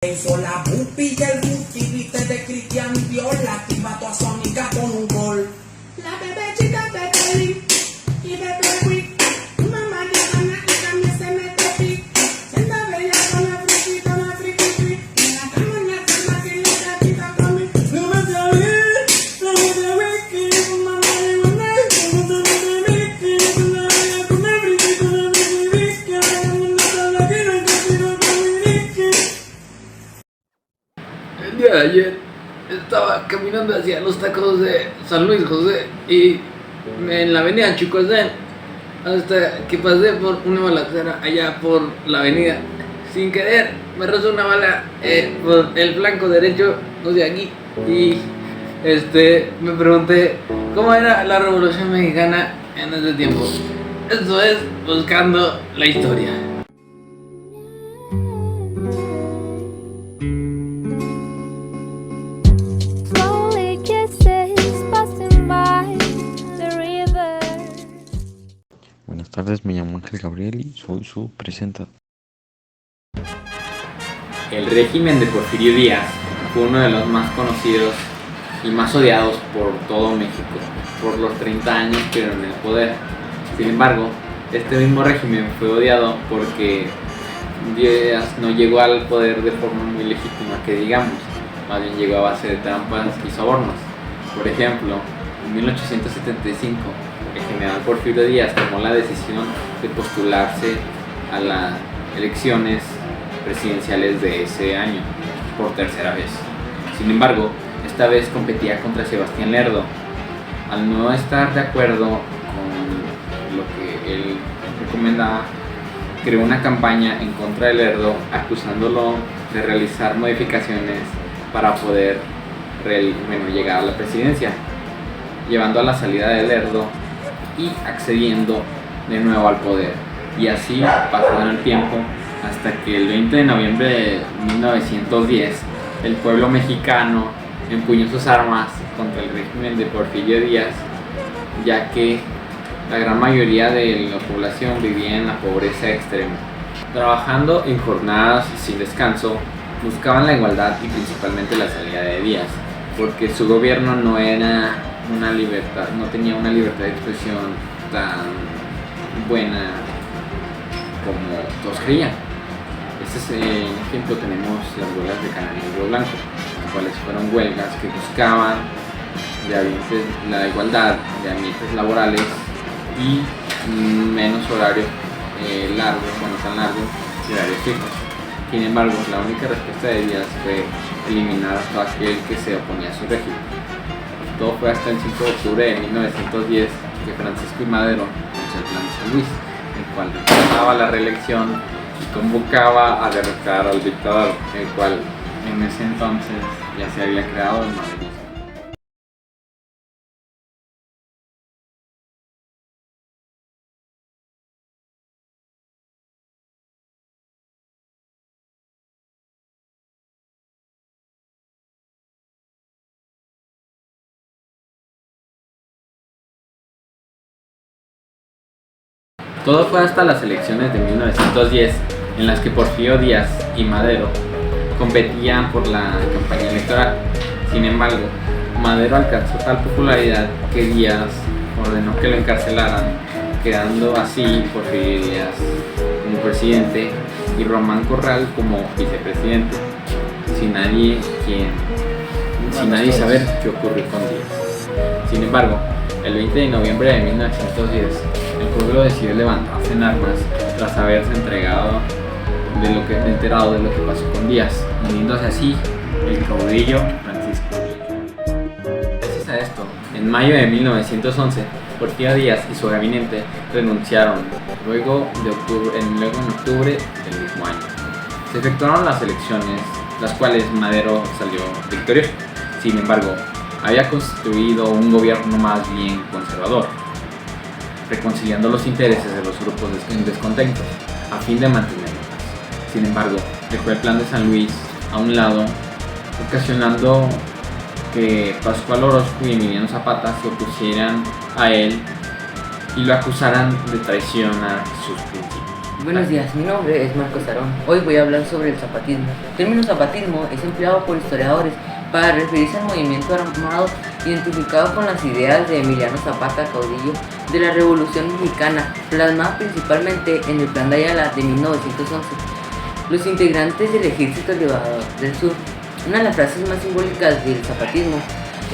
Hizo la bupi y el buki, viste de Cristian Dior, la activa toda su amiga con un gol. La bebé chica bebé y bebé week. Mamá de Ana y también se mete pic. Siendo bella con la friki, en la cama en la cama que le da chica con mi. No me sabía, no me sabía, mamá de Ana, no me sabía, con la bella con la friki, con la friki, que la mundo sabe que no quiero con mi friki. El día de ayer estaba caminando hacia los tacos de San Luis José y en la avenida Chucosén, hasta que pasé por una balacera allá por la avenida. Sin querer me rozó una bala por el flanco derecho, o sea, aquí, y me pregunté cómo era la Revolución Mexicana en ese tiempo. Esto es Buscando la Historia. Buenas tardes, me llamo Ángel Gabriel y soy su presentador. El régimen de Porfirio Díaz fue uno de los más conocidos y más odiados por todo México por los 30 años que eran en el poder. Sin embargo, este mismo régimen fue odiado porque Díaz no llegó al poder de forma muy legítima, que digamos, más bien llegó a base de trampas y sobornos. Por ejemplo, en 1875, el general Porfirio Díaz tomó la decisión de postularse a las elecciones presidenciales de ese año por tercera vez. Sin embargo, esta vez competía contra Sebastián Lerdo. Al no estar de acuerdo con lo que él recomendaba, creó una campaña en contra de Lerdo, acusándolo de realizar modificaciones para poder llegar a la presidencia, llevando a la salida de Lerdo y accediendo de nuevo al poder. Y así pasó el tiempo hasta que el 20 de noviembre de 1910 el pueblo mexicano empuñó sus armas contra el régimen de Porfirio Díaz, ya que la gran mayoría de la población vivía en la pobreza extrema. Trabajando en jornadas sin descanso, buscaban la igualdad y principalmente la salida de Díaz, porque su gobierno no tenía una libertad de expresión tan buena como todos creían. Ejemplo tenemos las huelgas de Cananillo Blanco, las cuales fueron huelgas que buscaban la igualdad de ambientes laborales y menos horario tan largo y horarios fijos. Sin embargo, la única respuesta de Díaz fue eliminar a todo aquel que se oponía a su régimen. Todo fue hasta el 5 de octubre de 1910 que Francisco I. Madero hizo el Plan de San Luis, el cual reclamaba la reelección y convocaba a derrocar al dictador, el cual en ese entonces ya se había creado el maderismo. Todo fue hasta las elecciones de 1910, en las que Porfirio Díaz y Madero competían por la campaña electoral. Sin embargo, Madero alcanzó tal popularidad que Díaz ordenó que lo encarcelaran, quedando así Porfirio Díaz como presidente y Román Corral como vicepresidente, sin nadie saber qué ocurrió con Díaz. Sin embargo, el 20 de noviembre de 1910, el pueblo decidió levantarse en armas tras haberse enterado de lo que pasó con Díaz, uniéndose así el caudillo Francisco Villa. Gracias a esto, en mayo de 1911, Porfirio Díaz y su gabinete renunciaron, luego en octubre del mismo año. Se efectuaron las elecciones, las cuales Madero salió victorioso. Sin embargo, había constituido un gobierno más bien conservador, reconciliando los intereses de los grupos descontentos a fin de mantener la paz. Sin embargo, dejó el Plan de San Luis a un lado, ocasionando que Pascual Orozco y Emiliano Zapata se opusieran a él y lo acusaran de traicionar sus principios. Buenos días, mi nombre es Marcos Arón. Hoy voy a hablar sobre el zapatismo. El término zapatismo es empleado por historiadores para referirse al movimiento armado identificado con las ideas de Emiliano Zapata, caudillo de la Revolución Mexicana, plasmada principalmente en el Plan de Ayala de 1911. Los integrantes del Ejército Liberador del Sur. Una de las frases más simbólicas del zapatismo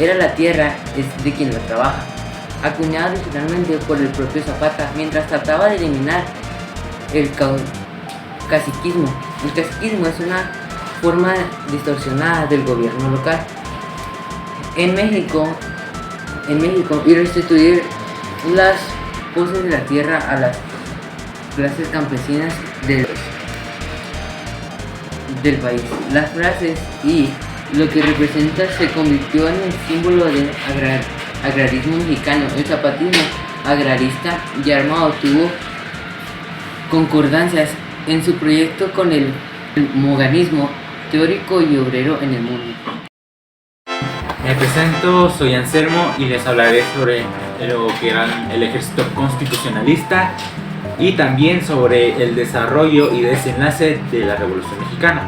era "la tierra es de quien la trabaja", acuñada originalmente por el propio Zapata mientras trataba de eliminar el caciquismo. El caciquismo es una forma distorsionada del gobierno local en México y restituir las poses de la tierra a las clases campesinas del país. Las frases y lo que representa se convirtió en el símbolo del agrarismo mexicano. El zapatismo agrarista y armado tuvo concordancias en su proyecto con el moganismo teórico y obrero en el mundo. Me presento, soy Anselmo y les hablaré sobre lo que era el ejército constitucionalista y también sobre el desarrollo y desenlace de la Revolución Mexicana.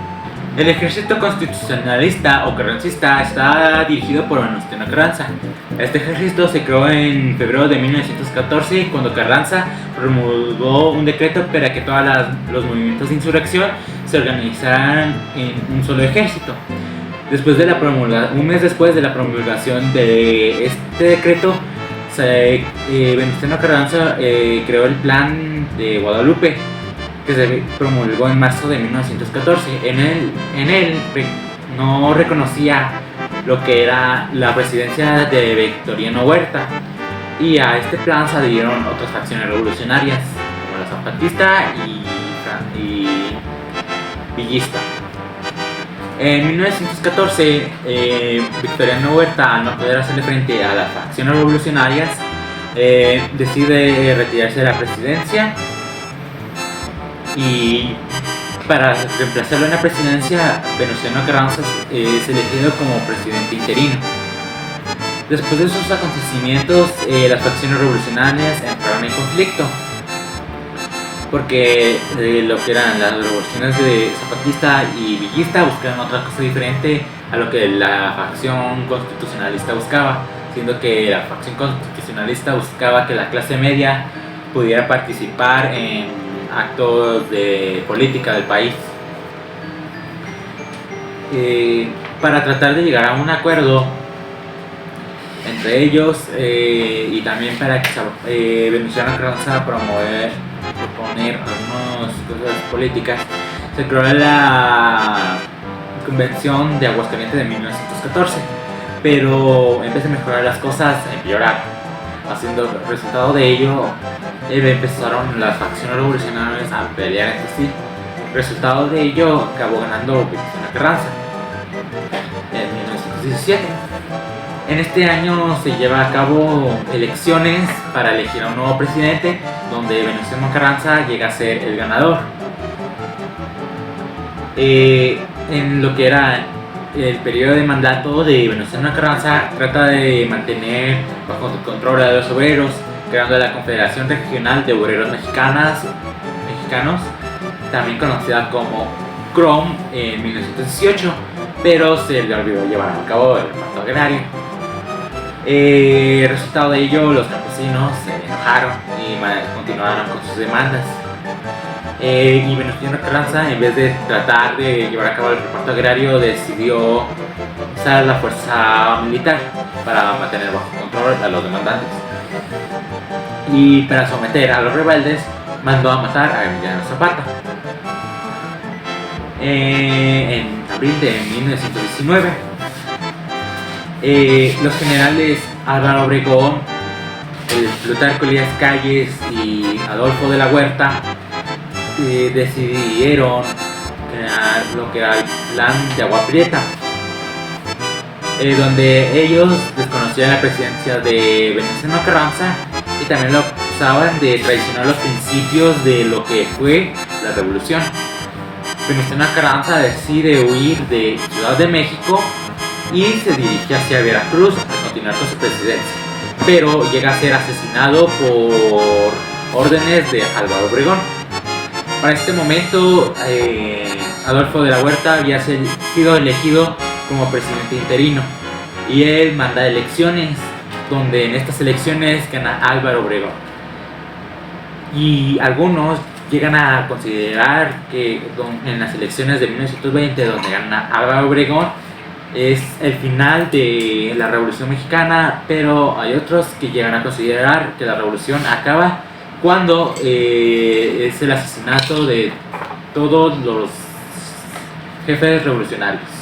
El ejército constitucionalista o carrancista está dirigido por Venustiano Carranza. Este ejército se creó en febrero de 1914 cuando Carranza promulgó un decreto para que todos los movimientos de insurrección se organizaran en un solo ejército. Un mes después de la promulgación de este decreto, Venustiano Carranza creó el Plan de Guadalupe, que se promulgó en marzo de 1914. En él no reconocía lo que era la presidencia de Victoriano Huerta, y a este plan se adhirieron otras facciones revolucionarias como la zapatista y villista. En 1914, Victoriano Huerta, al no poder hacerle frente a las facciones revolucionarias, decide retirarse de la presidencia, y para reemplazarlo en la presidencia, Venustiano Carranza es elegido como presidente interino. Después de esos acontecimientos, las facciones revolucionarias entraron en conflicto, porque lo que eran las revoluciones de zapatista y villista buscaban otra cosa diferente a lo que la facción constitucionalista buscaba, siendo que la facción constitucionalista buscaba que la clase media pudiera participar en actos de política del país. Para tratar de llegar a un acuerdo entre ellos, y también para que Venustiano Carranza proponer algunas cosas políticas, se creó la Convención de Aguascalientes de 1914, pero en vez de mejorar las cosas, empeoraron. Haciendo resultado de ello, empezaron las facciones revolucionarias a pelear entre sí. Resultado de ello, acabó ganando Venustiano Carranza en 1917. En este año se lleva a cabo elecciones para elegir a un nuevo presidente, donde Venustiano Carranza llega a ser el ganador. En lo que era el periodo de mandato de Venustiano Carranza, trata de mantener bajo control a los obreros, creando la Confederación Regional de Obreros Mexicanos, también conocida como CROM, en 1918, pero se le olvidó llevar a cabo el reparto agrario. Resultado de ello, los campesinos se enojaron y continuaron con sus demandas. Y Venustiano Carranza, en vez de tratar de llevar a cabo el reparto agrario, decidió usar la fuerza militar para mantener bajo control a los demandantes. Y para someter a los rebeldes, mandó a matar a Emiliano Zapata. En abril de 1919, los generales Álvaro Obregón, Plutarco Elías Calles y Adolfo de la Huerta decidieron crear lo que era el Plan de Agua Prieta, donde ellos desconocían la presidencia de Venustiano Carranza y también lo acusaban de traicionar los principios de lo que fue la revolución. Venustiano Carranza decide huir de Ciudad de México y se dirige hacia Veracruz a continuar con su presidencia, pero llega a ser asesinado por órdenes de Álvaro Obregón. Para este momento, Adolfo de la Huerta había sido elegido como presidente interino y él manda elecciones, donde en estas elecciones gana Álvaro Obregón. Y algunos llegan a considerar que en las elecciones de 1920, donde gana Álvaro Obregón, es el final de la Revolución Mexicana, pero hay otros que llegan a considerar que la revolución acaba cuando es el asesinato de todos los jefes revolucionarios.